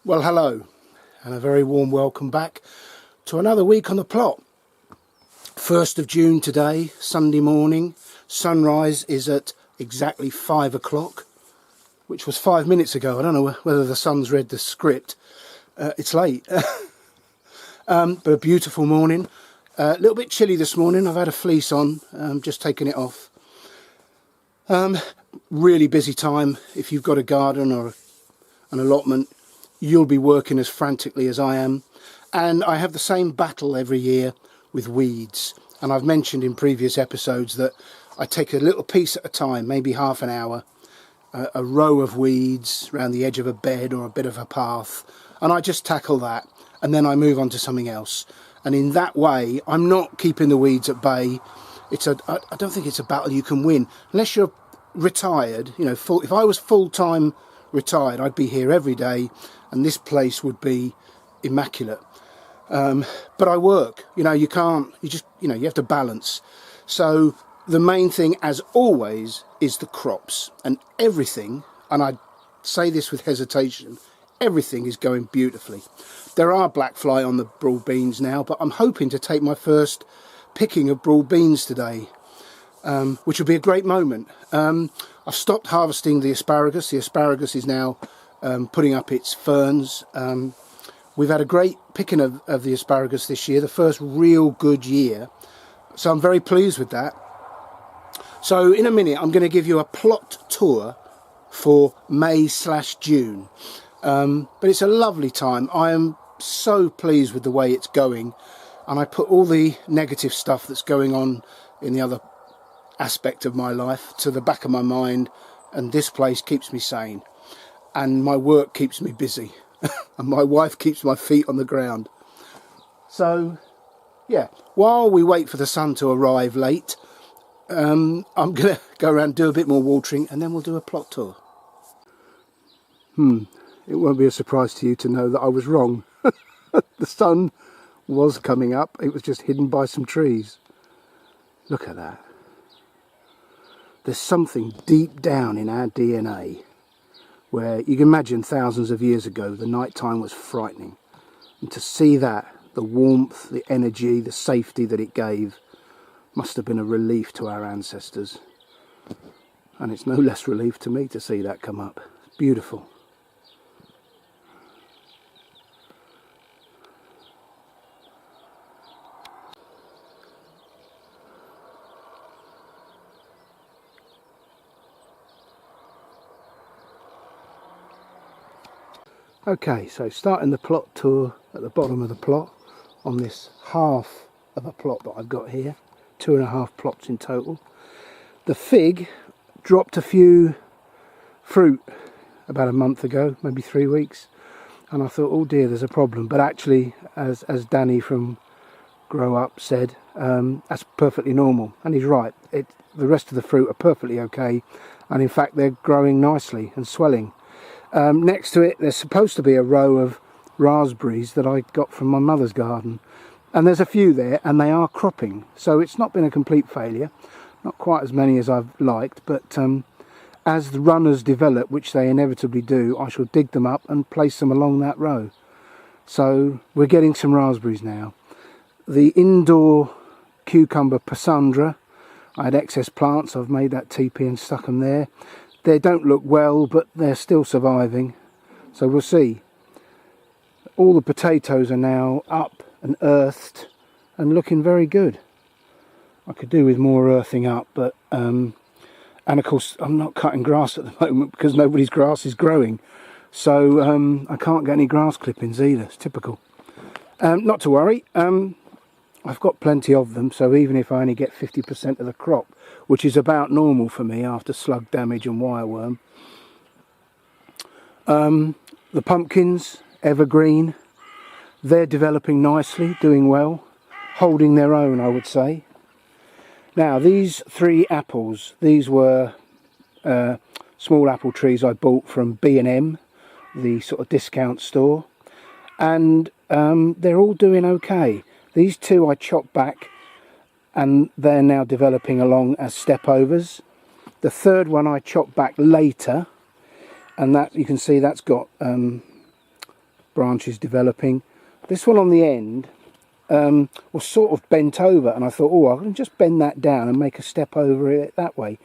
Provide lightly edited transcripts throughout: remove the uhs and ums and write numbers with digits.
Well, hello, and a very warm welcome back to another week on the plot. 1st of June today, Sunday morning. Sunrise is at exactly 5 o'clock, which was 5 minutes ago. I don't know whether the sun's read the script. It's late. But a beautiful morning. A little bit chilly this morning. I've had a fleece on, just taking it off. Really busy time. If you've got a garden or an allotment, you'll be working as frantically as I am. And I have the same battle every year with weeds. And I've mentioned in previous episodes that I take a little piece at a time, maybe half an hour, a row of weeds around the edge of a bed or a bit of a path, and I just tackle that, and then I move on to something else. And in that way, I'm not keeping the weeds at bay. I don't think it's a battle you can win unless you're retired. You know, if I was full-time retired, I'd be here every day, and this place would be immaculate. But I work. You know, you have to balance. So the main thing, as always, is the crops, and everything. And I say this with hesitation. Everything is going beautifully. There are black fly on the broad beans now, but I'm hoping to take my first picking of broad beans today, which will be a great moment. I've stopped harvesting the asparagus. The asparagus is now putting up its ferns. We've had a great picking of the asparagus this year, the first real good year. So I'm very pleased with that. So in a minute, I'm going to give you a plot tour for May/June. But it's a lovely time. I am so pleased with the way it's going, and I put all the negative stuff that's going on in the other aspect of my life to the back of my mind, and this place keeps me sane, and my work keeps me busy, and my wife keeps my feet on the ground. So yeah, while we wait for the sun to arrive late, I'm gonna go around and do a bit more watering, and then we'll do a plot tour. It won't be a surprise to you to know that I was wrong. The sun was coming up, it was just hidden by some trees. Look at that. There's something deep down in our DNA where you can imagine thousands of years ago the night time was frightening, and to see that, the warmth, the energy, the safety that it gave, must have been a relief to our ancestors. And it's no less relief to me to see that come up. It's beautiful. Okay, so starting the plot tour at the bottom of the plot on this half of a plot that I've got here, 2.5 plots in total. The fig dropped a few fruit about a month ago, maybe 3 weeks, and I thought, oh dear, there's a problem. But actually, as Danny from Grow Up said, that's perfectly normal, and he's right. The rest of the fruit are perfectly okay, and in fact they're growing nicely and swelling. Next to it, there's supposed to be a row of raspberries that I got from my mother's garden, and there's a few there, and they are cropping, so it's not been a complete failure. Not quite as many as I've liked, but as the runners develop, which they inevitably do, I shall dig them up and place them along that row. So we're getting some raspberries now. The indoor cucumber Passandra, I had excess plants, I've made that teepee and stuck them there. They don't look well, but they're still surviving, so we'll see. All the potatoes are now up and earthed and looking very good. I could do with more earthing up, but and of course I'm not cutting grass at the moment because nobody's grass is growing, so I can't get any grass clippings either. It's typical. Not to worry, I've got plenty of them, so even if I only get 50% of the crop, which is about normal for me after slug damage and wireworm. The pumpkins, evergreen, they're developing nicely, doing well, holding their own, I would say. Now these 3 apples, these were small apple trees I bought from B&M, the sort of discount store, and they're all doing okay. These 2 I chopped back, and they're now developing along as stepovers. The 3rd one I chopped back later, and that you can see that's got branches developing. This one on the end was sort of bent over, and I thought, oh, I can just bend that down and make a step over it that way.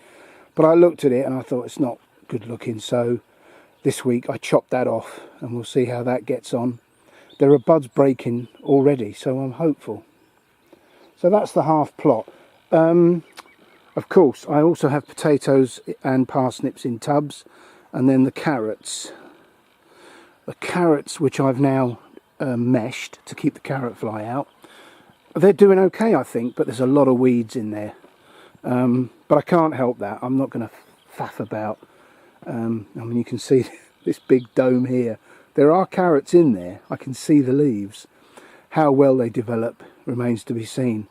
But I looked at it and I thought it's not good looking, so this week I chopped that off, and we'll see how that gets on. There are buds breaking already, so I'm hopeful. So that's the half plot. Of course, I also have potatoes and parsnips in tubs, and then the carrots. The carrots, which I've now meshed to keep the carrot fly out, they're doing okay, I think, but there's a lot of weeds in there. But I can't help that. I'm not going to faff about. I mean, you can see this big dome here. There are carrots in there. I can see the leaves. How well they develop remains to be seen.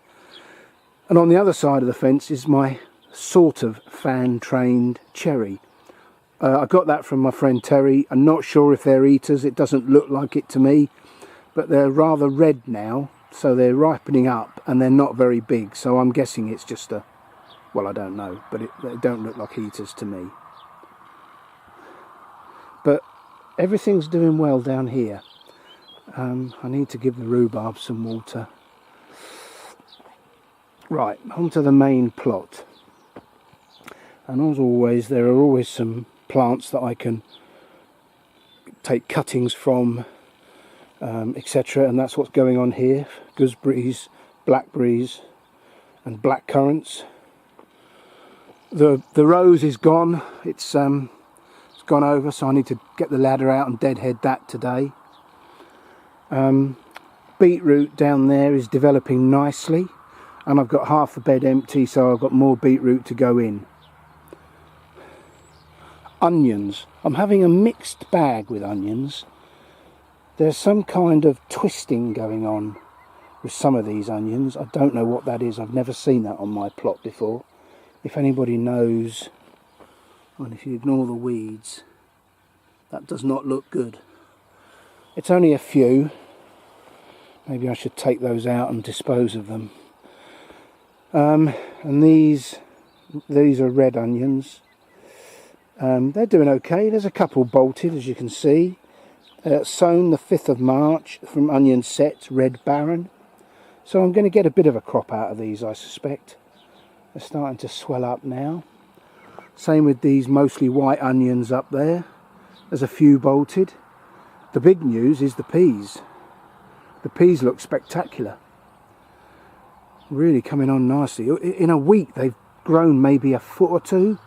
And on the other side of the fence is my sort of fan-trained cherry. I got that from my friend Terry. I'm not sure if they're eaters. It doesn't look like it to me. But they're rather red now. So they're ripening up and they're not very big. So I'm guessing it's just a... well, I don't know. But they don't look like eaters to me. But everything's doing well down here. I need to give the rhubarb some water. Right, onto the main plot. And as always, there are always some plants that I can take cuttings from, etc. And that's what's going on here. Gooseberries, blackberries and blackcurrants. The rose is gone. It's gone over, so I need to get the ladder out and deadhead that today. Beetroot down there is developing nicely, and I've got half the bed empty, so I've got more beetroot to go in. Onions. I'm having a mixed bag with onions. There's some kind of twisting going on with some of these onions. I don't know what that is. I've never seen that on my plot before. If anybody knows, and if you ignore the weeds, that does not look good. It's only a few. Maybe I should take those out and dispose of them. And these are red onions. They're doing okay. There's a couple bolted, as you can see. Sown the 5th of March from onion sets, Red Baron. So I'm going to get a bit of a crop out of these, I suspect. They're starting to swell up now. Same with these mostly white onions up there. There's a few bolted. The big news is the peas. The peas look spectacular. Really coming on nicely. In a week they've grown maybe a foot or two,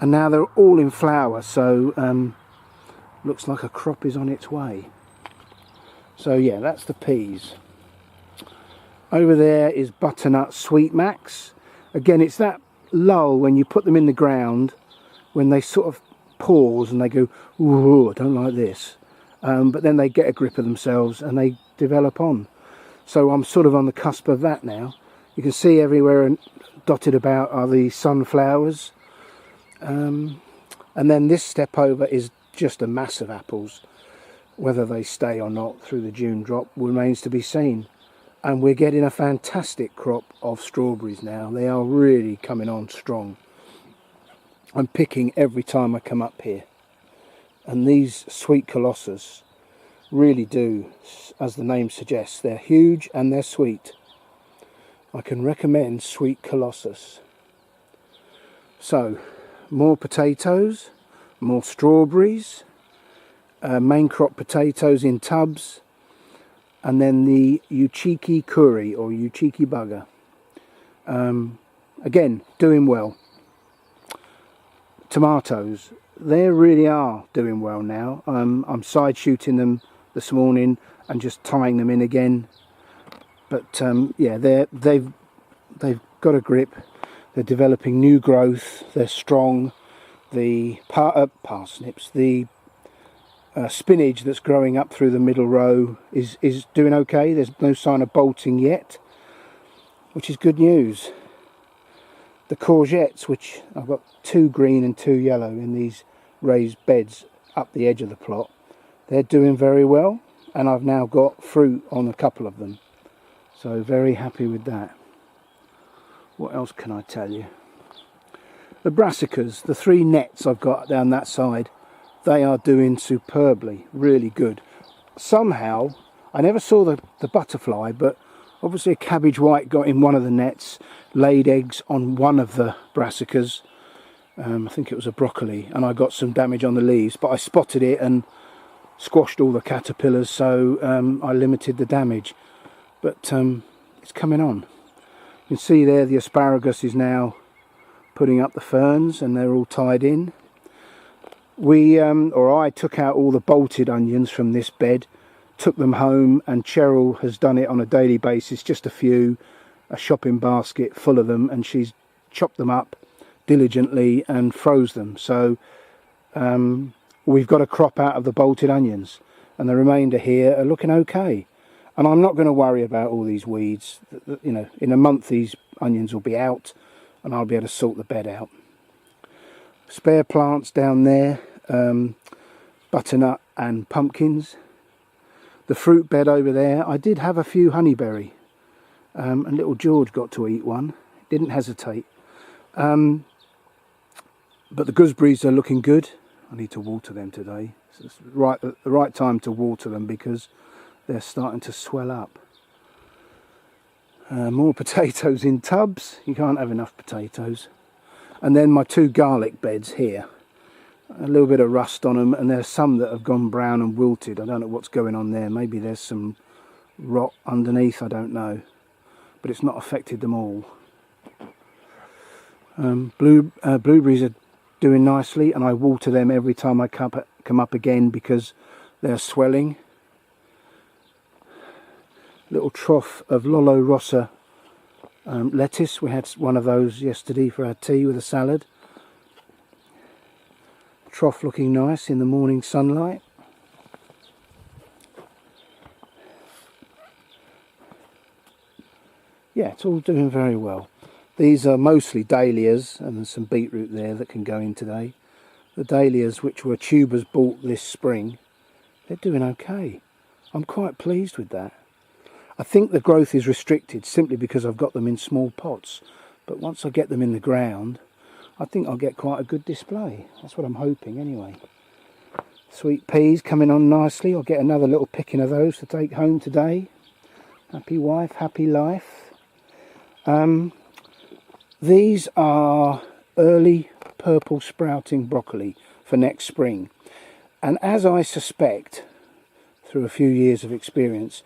and now they're all in flower, so looks like a crop is on its way. So yeah, that's the peas. Over there is butternut sweet max. Again, it's that lull when you put them in the ground, when they sort of pause and they go, ooh, I don't like this. But then they get a grip of themselves and they develop on. So I'm sort of on the cusp of that now. You can see everywhere and dotted about are the sunflowers. And then this step over is just a mass of apples. Whether they stay or not through the June drop remains to be seen. And we're getting a fantastic crop of strawberries now. They are really coming on strong. I'm picking every time I come up here. And these sweet colossus really do, as the name suggests, they're huge and they're sweet. I can recommend sweet colossus. So, more potatoes, more strawberries, main crop potatoes in tubs, and then the Uchiki curry or Uchiki bugger. Again, doing well. Tomatoes, they really are doing well now. I'm side shooting them this morning and just tying them in again. But yeah, they've got a grip. They're developing new growth. They're strong. The parsnips, the spinach that's growing up through the middle row is doing okay. There's no sign of bolting yet, which is good news. The courgettes, which I've got 2 green and 2 yellow in these raised beds up the edge of the plot, they're doing very well, and I've now got fruit on a couple of them, so very happy with that. What else can I tell you? The brassicas, the 3 nets I've got down that side, they are doing superbly, really good. somehow, I never saw the butterfly, but obviously a cabbage white got in one of the nets, laid eggs on one of the brassicas. I think it was a broccoli, and I got some damage on the leaves, but I spotted it and squashed all the caterpillars, so I limited the damage. But it's coming on. You can see there the asparagus is now putting up the ferns, and they're all tied in. I took out all the bolted onions from this bed, took them home, and Cheryl has done it on a daily basis, just a shopping basket full of them, and she's chopped them up diligently and froze them. So we've got a crop out of the bolted onions, and the remainder here are looking okay. And I'm not going to worry about all these weeds. You know, in a month these onions will be out, and I'll be able to sort the bed out. Spare plants down there, butternut and pumpkins. The fruit bed over there, I did have a few honeyberry, and little George got to eat one, didn't hesitate. But the gooseberries are looking good. I need to water them today. It's the right time to water them because they're starting to swell up. More potatoes in tubs. You can't have enough potatoes. And then my 2 garlic beds here. A little bit of rust on them, and there's some that have gone brown and wilted. I don't know what's going on there. Maybe there's some rot underneath, I don't know. But it's not affected them all. Blueberries are doing nicely, and I water them every time I come up again because they're swelling. Little trough of Lolo Rossa lettuce. We had one of those yesterday for our tea with a salad. Trough looking nice in the morning sunlight. Yeah, it's all doing very well. These are mostly dahlias, and there's some beetroot there that can go in today. The dahlias, which were tubers bought this spring, they're doing okay. I'm quite pleased with that. I think the growth is restricted simply because I've got them in small pots, but once I get them in the ground, I think I'll get quite a good display. That's what I'm hoping anyway. Sweet peas coming on nicely. I'll get another little picking of those to take home today. Happy wife, happy life. These are early purple sprouting broccoli for next spring. And as I suspect, through a few years of experience,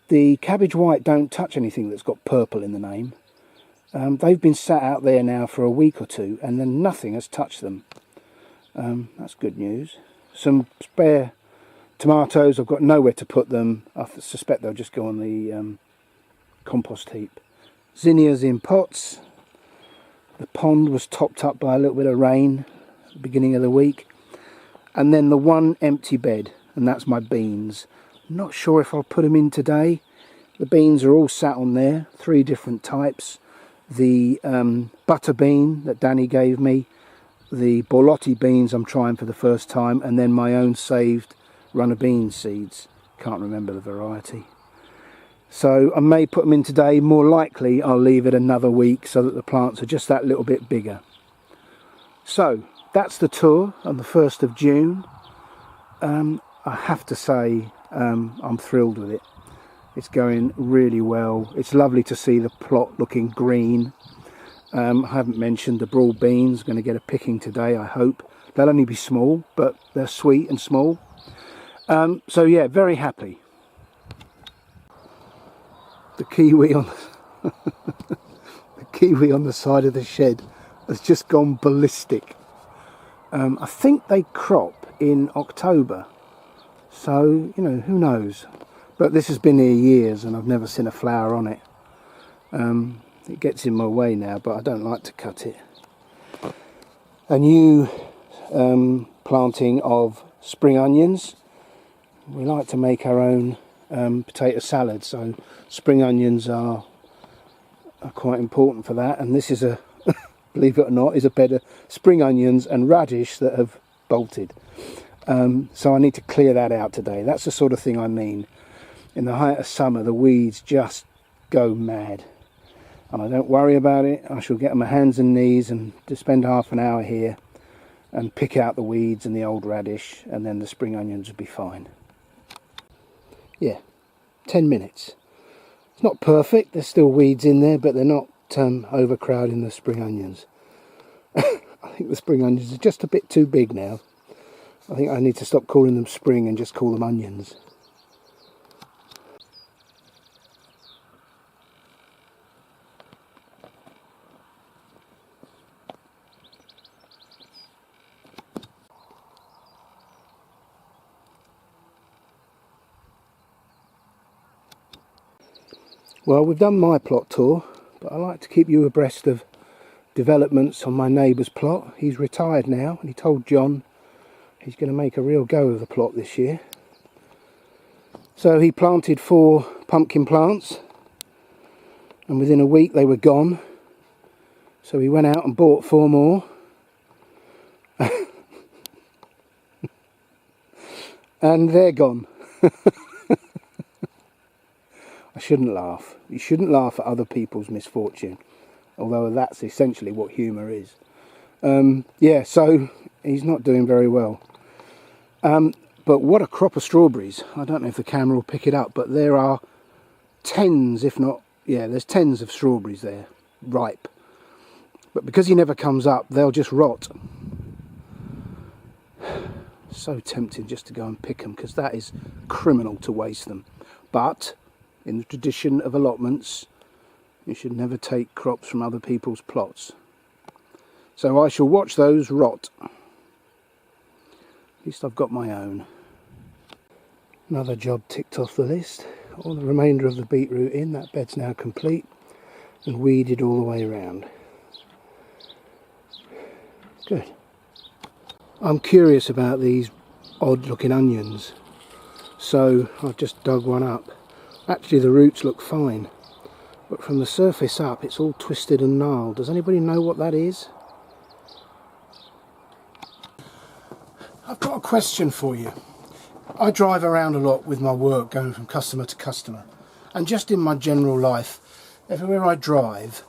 the cabbage white don't touch anything that's got purple in the name. They've been sat out there now for a week or two, and then nothing has touched them. That's good news. Some spare tomatoes, I've got nowhere to put them. I suspect they'll just go on the compost heap. Zinnias in pots. The pond was topped up by a little bit of rain at the beginning of the week. And then the one empty bed, and that's my beans. I'm not sure if I'll put them in today. The beans are all sat on there, 3 different types. The butter bean that Danny gave me, the borlotti beans I'm trying for the first time, and then my own saved runner bean seeds. Can't remember the variety. So I may put them in today. More likely I'll leave it another week so that the plants are just that little bit bigger. So that's the tour on the 1st of June. I have to say I'm thrilled with it. It's going really well. It's lovely to see the plot looking green. I haven't mentioned the broad beans. Going to get a picking today, I hope. They'll only be small, but they're sweet and small. So yeah, very happy. The kiwi on the kiwi on the side of the shed has just gone ballistic. I think they crop in October, so you know, who knows. But this has been here years and I've never seen a flower on it. It gets in my way now, but I don't like to cut it. A new planting of spring onions. We like to make our own potato salad, so spring onions are quite important for that. And this is a, believe it or not, is a bed of spring onions and radish that have bolted. So I need to clear that out today. That's the sort of thing I mean. In the height of summer, the weeds just go mad. And I don't worry about it. I shall get on my hands and knees and just spend half an hour here and pick out the weeds and the old radish, and then the spring onions will be fine. yeah, 10 minutes. It's not perfect, there's still weeds in there, but they're not overcrowding the spring onions. I think the spring onions are just a bit too big now. I think I need to stop calling them spring and just call them onions. Well, we've done my plot tour, but I like to keep you abreast of developments on my neighbour's plot. He's retired now, and he told John he's going to make a real go of the plot this year. So he planted 4 pumpkin plants, and within a week they were gone. So he went out and bought 4 more. And they're gone. I shouldn't laugh. You shouldn't laugh at other people's misfortune, although that's essentially what humour is. Yeah, so he's not doing very well. But what a crop of strawberries. I don't know if the camera will pick it up, but there are tens, if not, yeah, there's tens of strawberries there, ripe. But because he never comes up, they'll just rot. So tempting just to go and pick them, because that is criminal to waste them. But in the tradition of allotments, you should never take crops from other people's plots. So I shall watch those rot. At least I've got my own. Another job ticked off the list. All the remainder of the beetroot in. That bed's now complete and weeded all the way around. Good. I'm curious about these odd looking onions, so I've just dug one up. Actually the roots look fine, but from the surface up it's all twisted and gnarled. Does anybody know what that is? I've got a question for you. I drive around a lot with my work, going from customer to customer, and just in my general life, everywhere I drive,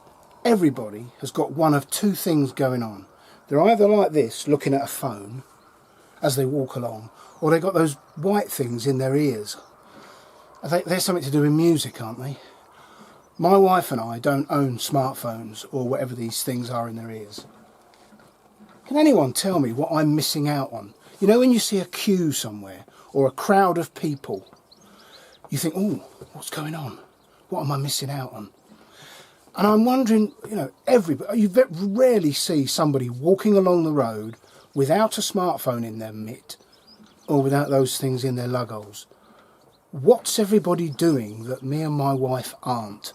everybody has got one of 2 things going on. They're either like this, looking at a phone as they walk along, or they've got those white things in their ears. They're something to do with music, aren't they? My wife and I don't own smartphones or whatever these things are in their ears. Can anyone tell me what I'm missing out on? You know, when you see a queue somewhere or a crowd of people, you think, oh, what's going on? What am I missing out on? And I'm wondering, you know, you rarely see somebody walking along the road without a smartphone in their mitt or without those things in their lugholes. What's everybody doing that me and my wife aren't?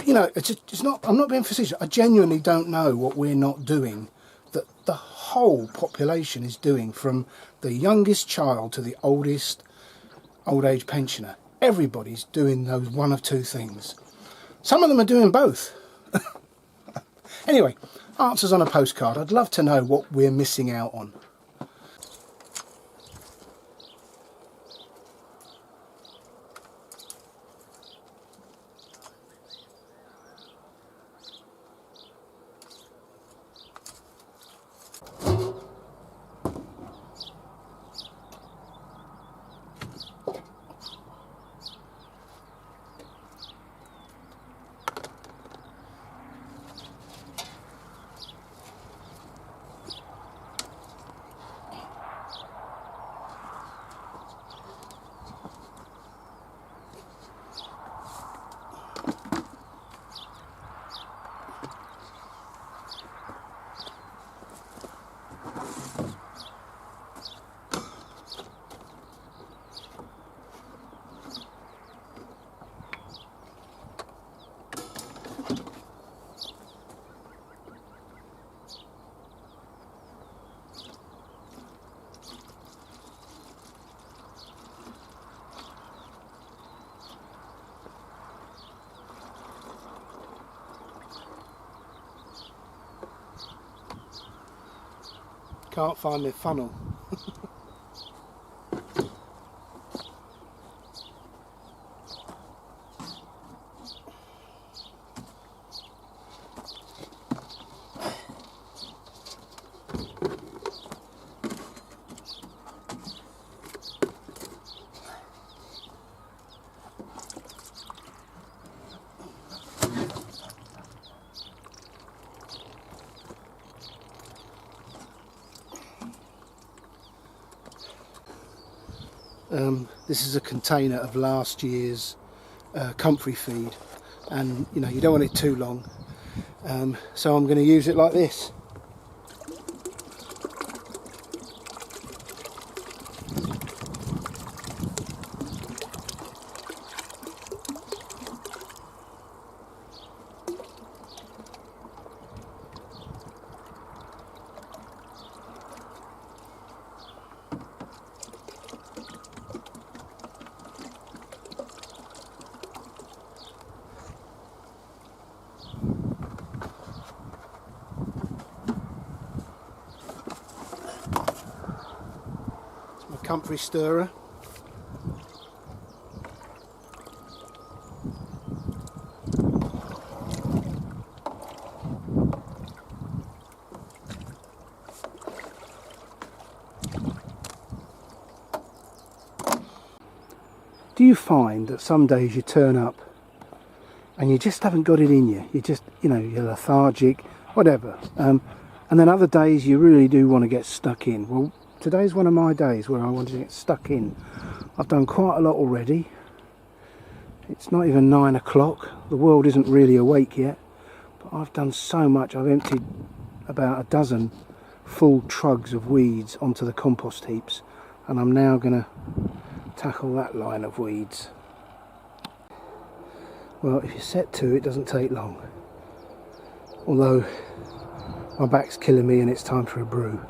You know, it's not. I'm not being facetious. I genuinely don't know what we're not doing that the whole population is doing, from the youngest child to the oldest old age pensioner. Everybody's doing those one of 2 things. Some of them are doing both. Anyway, answers on a postcard. I'd love to know what we're missing out on. Can't find my funnel. This is a container of last year's comfrey feed, and you know, you don't want it too long, so I'm going to use it like this. Comfrey stirrer. Do you find that some days you turn up and you just haven't got it in you? You just, you know, you're lethargic, whatever. And then other days you really do want to get stuck in. Well, today's one of my days where I want to get stuck in. I've done quite a lot already. It's not even 9 o'clock. The world isn't really awake yet. But I've done so much. I've emptied about a dozen full trugs of weeds onto the compost heaps. And I'm now going to tackle that line of weeds. Well, if you're set to, it doesn't take long. Although my back's killing me and it's time for a brew.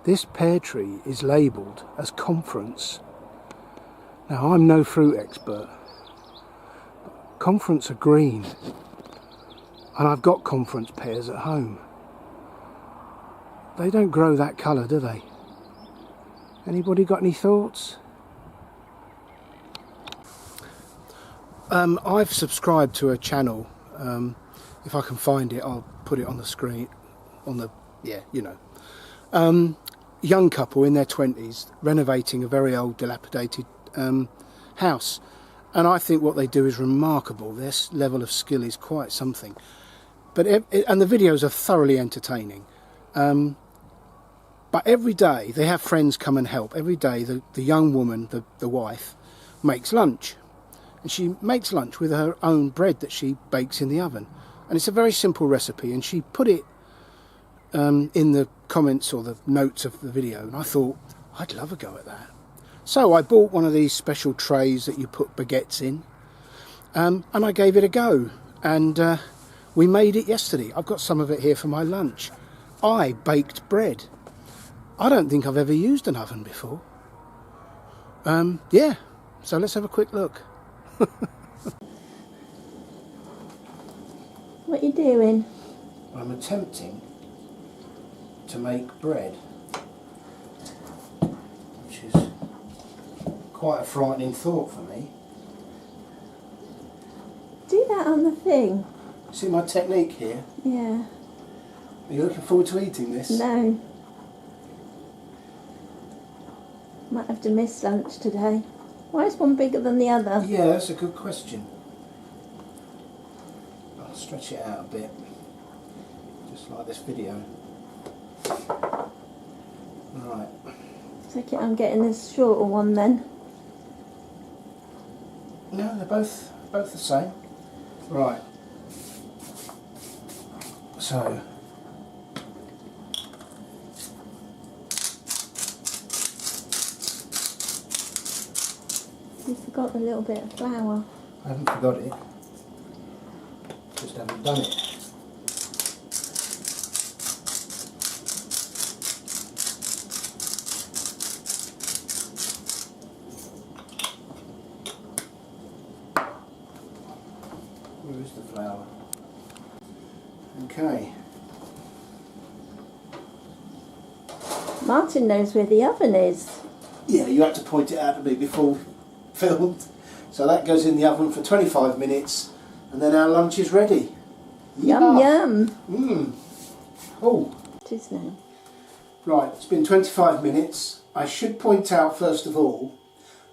This pear tree is labelled as conference. Now, I'm no fruit expert. Conference are green, and I've got conference pears at home. They don't grow that colour, do they? Anybody got any thoughts? I've subscribed to a channel. If I can find it, I'll put it on the screen. Young couple in their 20s renovating a very old dilapidated house, and I think what they do is remarkable. Their level of skill is quite something, and the videos are thoroughly entertaining. But every day they have friends come and help. Every day the young woman, the wife, makes lunch, and she makes lunch with her own bread that she bakes in the oven, and it's a very simple recipe, and she put it in the comments or the notes of the video, and I thought I'd love a go at that. So I bought one of these special trays that you put baguettes in, and I gave it a go, and we made it yesterday. I've got some of it here for my lunch. I baked bread. I don't think I've ever used an oven before. Yeah, so let's have a quick look. What are you doing? I'm attempting to make bread, which is quite a frightening thought for me. Do that on the thing. See my technique here? Yeah. Are you looking forward to eating this? No. Might have to miss lunch today. Why is one bigger than the other? Yeah, that's a good question. I'll stretch it out a bit, just like this video. Right. Take it I'm getting this shorter one then. No, they're both the same. Right. So You forgot a little bit of flour. I haven't forgot it. Just haven't done it. Where is the flour? Okay. Martin knows where the oven is. Yeah, you had to point it out to me before filmed. So that goes in the oven for 25 minutes, and then our lunch is ready. Yum yum. Mmm. Oh. It is now. Right, it's been 25 minutes. I should point out first of all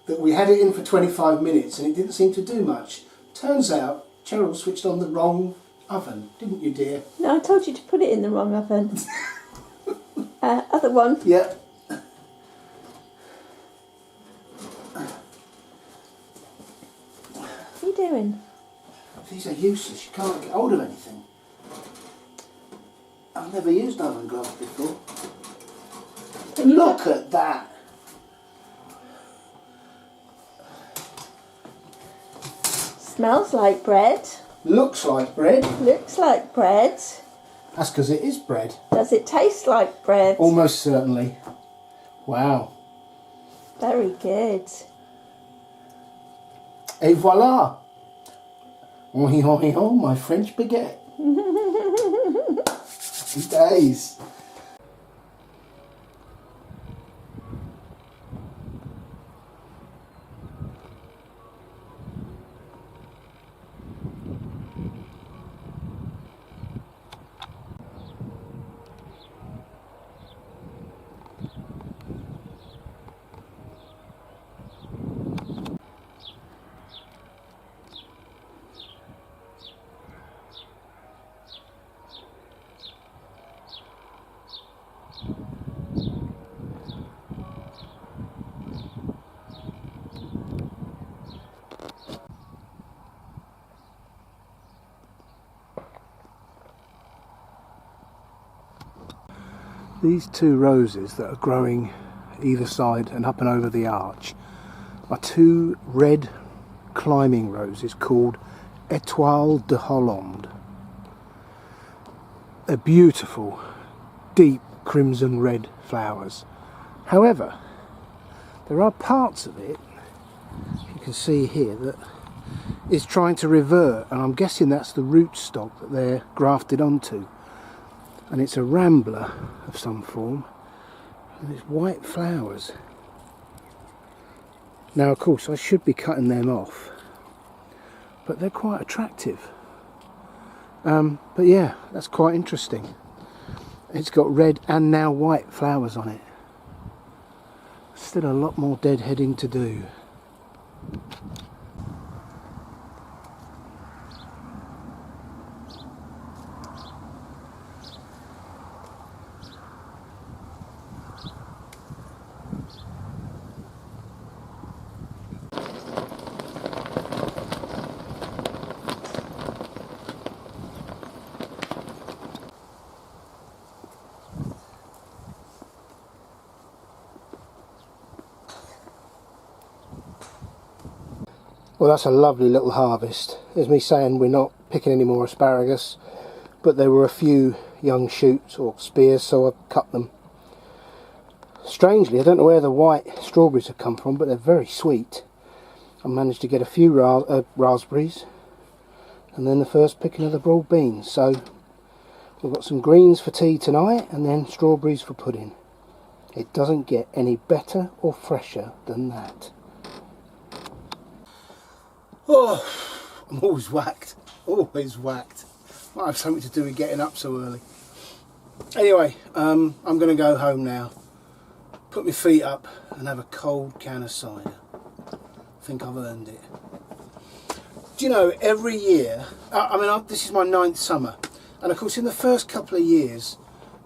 that we had it in for 25 minutes and it didn't seem to do much. Turns out Cheryl switched on the wrong oven, didn't you, dear? No, I told you to put it in the wrong oven. Other one. Yep. These are useless, you can't get hold of anything. I've never used oven gloves before. Look at that! Smells like bread. Looks like bread. Looks like bread. That's because it is bread. Does it taste like bread? Almost certainly. Wow. Very good. Et voilà! Oh, my French baguette. Happy days. These two roses that are growing either side and up and over the arch are two red climbing roses called Étoile de Hollande. They're beautiful, deep crimson red flowers. However, there are parts of it, you can see here, that is trying to revert, and I'm guessing that's the rootstock that they're grafted onto. And it's a rambler of some form, and it's white flowers. Now, of course, I should be cutting them off, but they're quite attractive. But yeah, that's quite interesting. It's got red and now white flowers on it. Still a lot more deadheading to do. Well, that's a lovely little harvest. There's me saying we're not picking any more asparagus, but there were a few young shoots or spears, so I cut them. Strangely, I don't know where the white strawberries have come from, but they're very sweet. I managed to get a few raspberries, and then the first picking of the broad beans. So we've got some greens for tea tonight, and then strawberries for pudding. It doesn't get any better or fresher than that. Oh, I'm always whacked. Always whacked. Might have something to do with getting up so early. Anyway, I'm going to go home now. Put my feet up and have a cold can of cider. I think I've earned it. Do you know, every year, this is my 9th summer. And of course, in the first couple of years,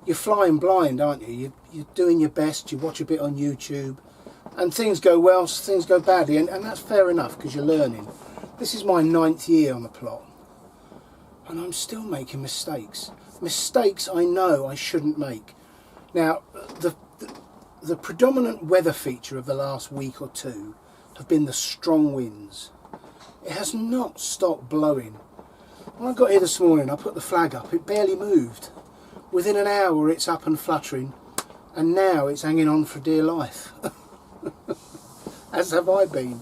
you're flying blind, aren't you? You're doing your best, you watch a bit on YouTube. And things go well, things go badly. And that's fair enough, because you're learning. This is my 9th year on the plot, and I'm still making mistakes. Mistakes I know I shouldn't make. Now, the predominant weather feature of the last week or two have been the strong winds. It has not stopped blowing. When I got here this morning, I put the flag up, it barely moved. Within an hour it's up and fluttering, and now it's hanging on for dear life. As have I been.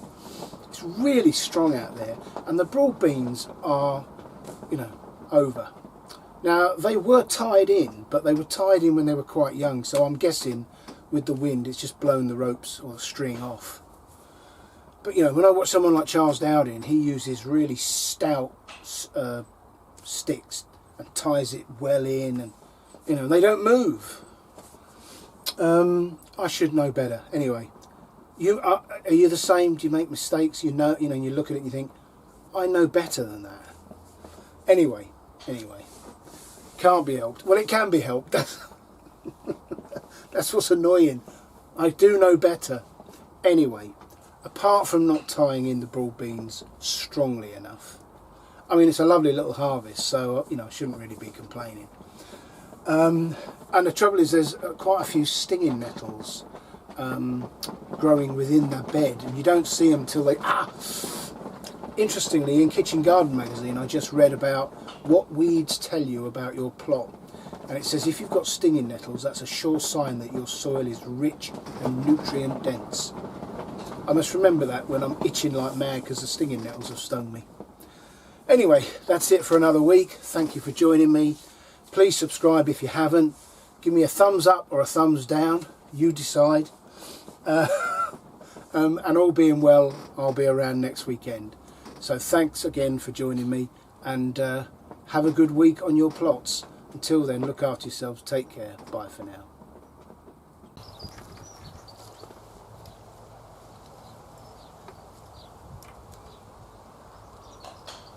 It's really strong out there, and the broad beans are, over. Now, they were tied in, but they were tied in when they were quite young, so I'm guessing with the wind it's just blown the ropes or the string off. But when I watch someone like Charles Dowding, he uses really stout sticks and ties it well in, and they don't move. I should know better. Anyway, are you the same? Do you make mistakes? You look at it and you think, I know better than that. Anyway, can't be helped. Well, it can be helped. That's what's annoying. I do know better. Anyway, apart from not tying in the broad beans strongly enough, I mean, it's a lovely little harvest, so you know, I shouldn't really be complaining. And the trouble is, there's quite a few stinging nettles growing within that bed, and you don't see them till they. Interestingly, in Kitchen Garden magazine, I just read about what weeds tell you about your plot, and it says if you've got stinging nettles, that's a sure sign that your soil is rich and nutrient dense. I must remember that when I'm itching like mad because the stinging nettles have stung me. Anyway, that's it for another week. Thank you for joining me. Please subscribe if you haven't. Give me a thumbs up or a thumbs down. You decide. And all being well, I'll be around next weekend. So thanks again for joining me, and have a good week on your plots. Until then, look after yourselves. Take care. Bye for now.